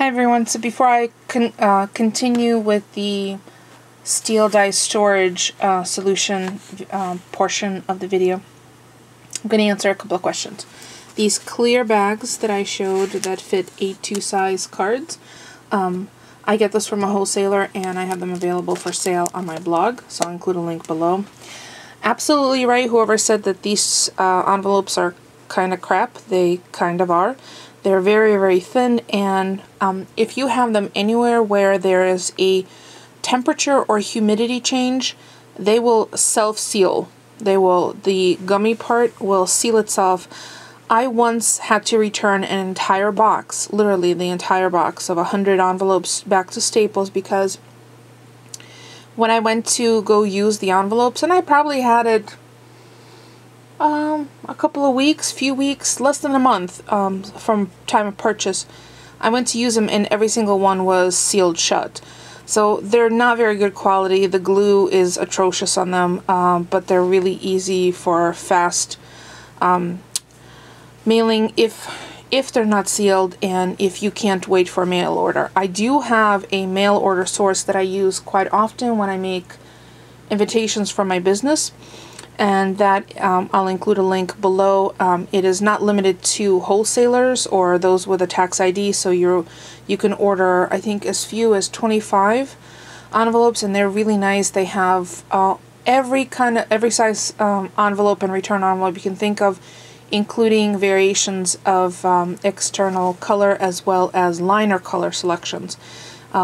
Hi everyone, so before I continue with the steel die storage solution portion of the video, I'm going to answer a couple of questions. These clear bags that I showed that fit A2 size cards, I get this from a wholesaler and I have them available for sale on my blog, so I'll include a link below. Absolutely right, whoever said that these envelopes are kind of crap, they kind of are. They're very, very thin, and if you have them anywhere where there is a temperature or humidity change, they will self-seal. The gummy part will seal itself. I once had to return an entire box, literally the entire box of 100 envelopes back to Staples because when I went to go use the envelopes, and I probably had it a couple of weeks, few weeks, less than a month from time of purchase. I went to use them and every single one was sealed shut. So they're not very good quality. The glue is atrocious on them, but they're really easy for fast mailing if they're not sealed and if you can't wait for a mail order. I do have a mail order source that I use quite often when I make invitations for my business. And that I'll include a link below. It is not limited to wholesalers or those with a tax ID, so you can order, I think, as few as 25 envelopes, and they're really nice. They have every size envelope and return envelope you can think of, including variations of external color as well as liner color selections,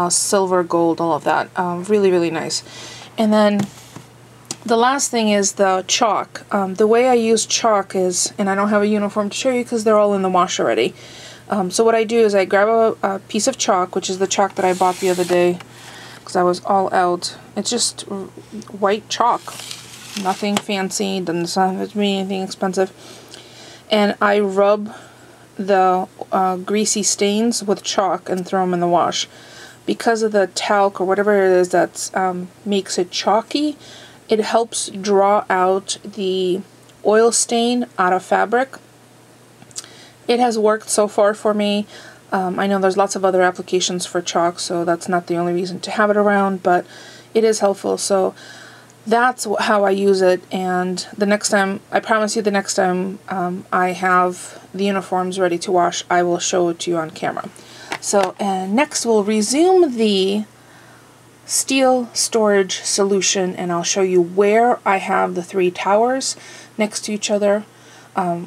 silver, gold, all of that. Really, really nice. And then the last thing is the chalk. The way I use chalk is, and I don't have a uniform to show you because they're all in the wash already. So what I do is I grab a piece of chalk, which is the chalk that I bought the other day because I was all out. It's just white chalk. Nothing fancy, doesn't have to be anything expensive. And I rub the greasy stains with chalk and throw them in the wash. Because of the talc or whatever it is that makes it chalky, it helps draw out the oil stain out of fabric. It has worked so far for me. I know there's lots of other applications for chalk, so that's not the only reason to have it around, but it is helpful. So that's how I use it, and the next time, I promise you the next time I have the uniforms ready to wash, I will show it to you on camera. So next we'll resume the steel storage solution, and I'll show you where I have the 3 towers next to each other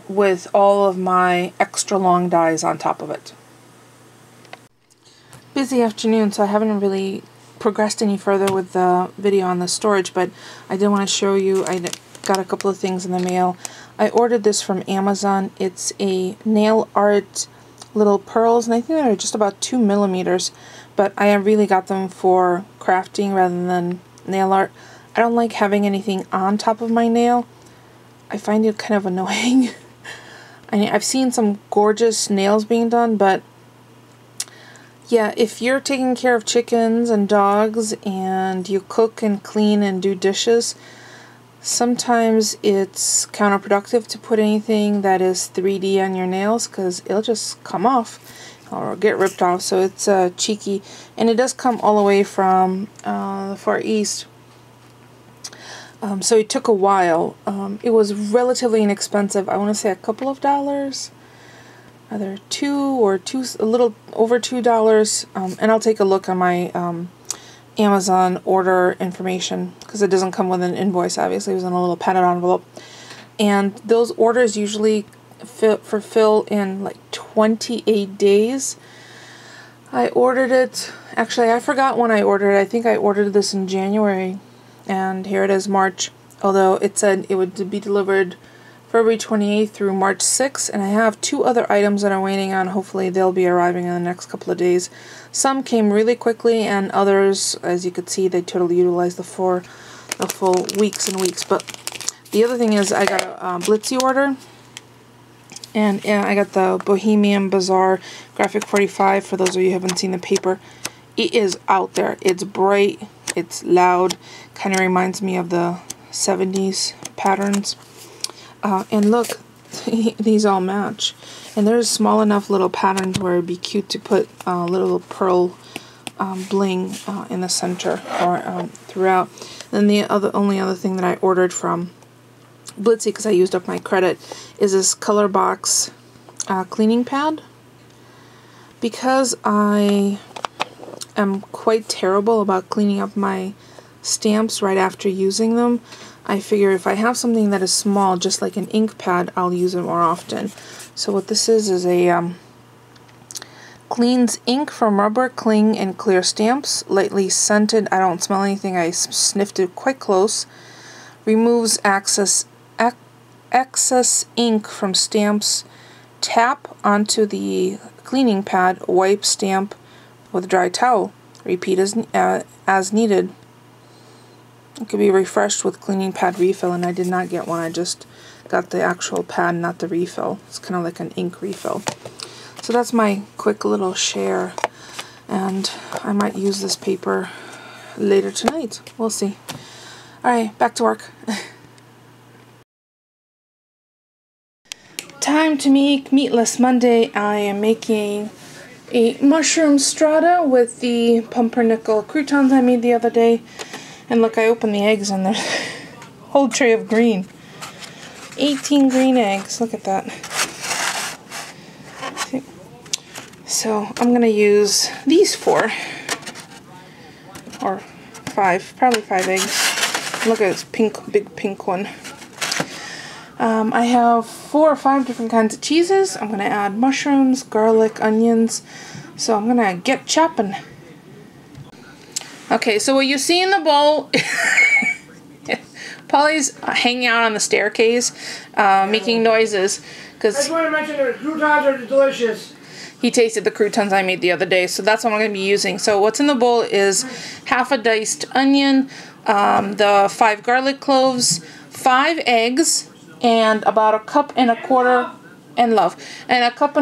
with all of my extra long dies on top of it. Busy afternoon, so I haven't really progressed any further with the video on the storage, but I did want to show you. I got a couple of things in the mail. I ordered this from Amazon. It's a nail art little pearls, and I think they're just about 2 millimeters, but I really got them for crafting rather than nail art. I don't like having anything on top of my nail. I find it kind of annoying. I mean, I've seen some gorgeous nails being done, but yeah, if you're taking care of chickens and dogs and you cook and clean and do dishes, sometimes it's counterproductive to put anything that is 3D on your nails because it'll just come off or get ripped off, so it's cheeky. And it does come all the way from the Far East, so it took a while. It was relatively inexpensive. I want to say a couple of dollars, either a little over $2, and I'll take a look on my Amazon order information because it doesn't come with an invoice. Obviously, it was in a little padded envelope, and those orders usually fulfill in like 28 days. I ordered it, actually I forgot when I ordered it. I think I ordered this in January, and here it is, March, although it said it would be delivered February 28th through March 6th, and I have 2 other items that I'm waiting on. Hopefully they'll be arriving in the next couple of days. Some came really quickly, and others, as you could see, they totally utilized the full weeks and weeks. But the other thing is I got a Blitzy order, and I got the Bohemian Bazaar Graphic 45, for those of you who haven't seen the paper. It is out there. It's bright, it's loud, kind of reminds me of the 70s patterns. And look, these all match. And there's small enough little patterns where it'd be cute to put a little pearl bling in the center or throughout. Then the only other thing that I ordered from Blitzy, because I used up my credit, is this Color Box cleaning pad. Because I am quite terrible about cleaning up my stamps right after using them, I figure if I have something that is small, just like an ink pad, I'll use it more often. So what this is a cleans ink from rubber, cling, and clear stamps. Lightly scented. I don't smell anything. I sniffed it quite close. Removes excess ink from stamps. Tap onto the cleaning pad. Wipe stamp with a dry towel. Repeat as needed. It could be refreshed with cleaning pad refill, and I did not get one. I just got the actual pad, not the refill. It's kind of like an ink refill. So that's my quick little share, and I might use this paper later tonight. We'll see. Alright, back to work. Time to make Meatless Monday. I am making a mushroom strata with the pumpernickel croutons I made the other day. And look, I opened the eggs and there's a whole tray of green. 18 green eggs. Look at that. So I'm going to use these 4. Or 5. Probably 5 eggs. Look at this pink, big pink one. I have 4 or 5 different kinds of cheeses. I'm going to add mushrooms, garlic, onions. So I'm going to get chopping. Okay, so what you see in the bowl, Polly's hanging out on the staircase, making noises. I just want to mention the croutons are delicious. He tasted the croutons I made the other day, so that's what I'm going to be using. So what's in the bowl is half a diced onion, the 5 garlic cloves, 5 eggs, and about 1.25 cups, and a 1.25 cups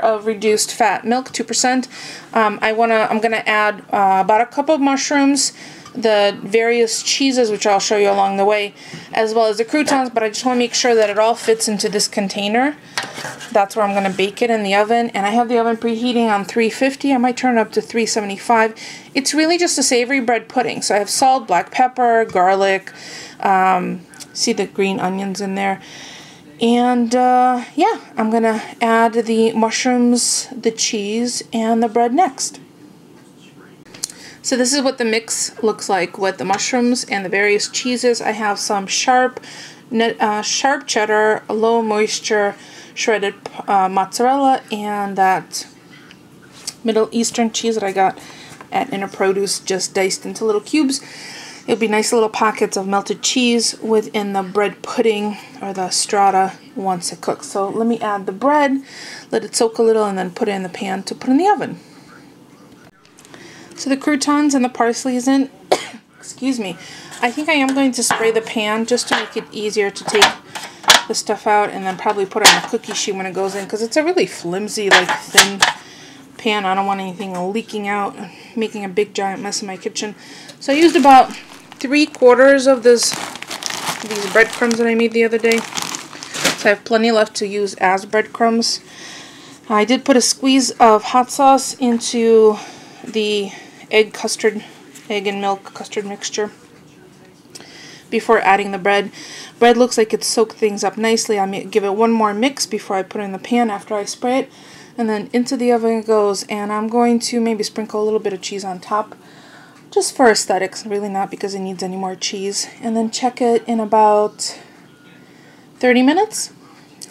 of reduced fat milk, 2%. I'm gonna add about 1 cup of mushrooms, the various cheeses, which I'll show you along the way, as well as the croutons, but I just want to make sure that it all fits into this container. That's where I'm going to bake it in the oven, and I have the oven preheating on 350. I might turn it up to 375. It's really just a savory bread pudding, so I have salt, black pepper, garlic, see the green onions in there, and yeah, I'm going to add the mushrooms, the cheese, and the bread next. So this is what the mix looks like with the mushrooms and the various cheeses. I have some sharp cheddar, low moisture, shredded mozzarella, and that Middle Eastern cheese that I got at Inner Produce, just diced into little cubes. It'll be nice little pockets of melted cheese within the bread pudding or the strata once it cooks. So let me add the bread, let it soak a little, and then put it in the pan to put in the oven. So the croutons and the parsley is in. Excuse me. I think I am going to spray the pan just to make it easier to take the stuff out, and then probably put it on the cookie sheet when it goes in, because it's a really flimsy, like thin pan. I don't want anything leaking out, making a big giant mess in my kitchen. So I used about 3/4 of these breadcrumbs that I made the other day. So I have plenty left to use as breadcrumbs. I did put a squeeze of hot sauce into the egg and milk custard mixture before adding the bread. Bread looks like it soaked things up nicely. I may give it one more mix before I put it in the pan after I spray it, and then into the oven it goes. And I'm going to maybe sprinkle a little bit of cheese on top, just for aesthetics, really not because it needs any more cheese. And then check it in about 30 minutes.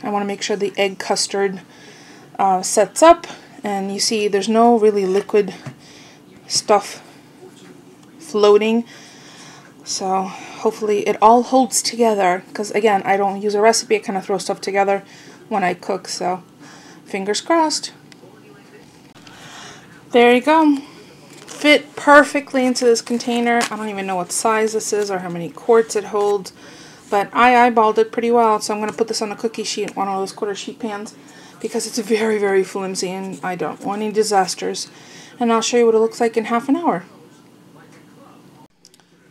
I want to make sure the egg custard sets up, and you see there's no really liquid stuff floating, so hopefully it all holds together, because again, I don't use a recipe, I kind of throw stuff together when I cook, so fingers crossed. There you go. Fit perfectly into this container. I don't even know what size this is or how many quarts it holds, but I eyeballed it pretty well, so I'm going to put this on a cookie sheet, one of those 1/4 sheet pans, because it's very, very flimsy and I don't want any disasters. And I'll show you what it looks like in half an hour.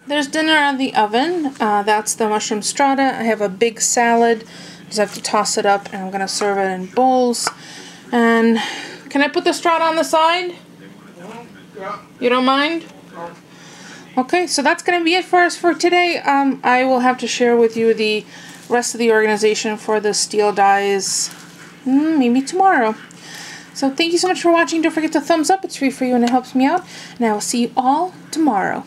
There's dinner in the oven. That's the mushroom strata. I have a big salad Just have to toss it up, and I'm gonna serve it in bowls. And can I put the Strata on the side? Yeah. You don't mind? No. Okay, so that's gonna be it for us for today. I will have to share with you the rest of the organization for the steel dies maybe tomorrow. So thank you so much for watching. Don't forget to thumbs up. It's free for you and it helps me out. And I will see you all tomorrow.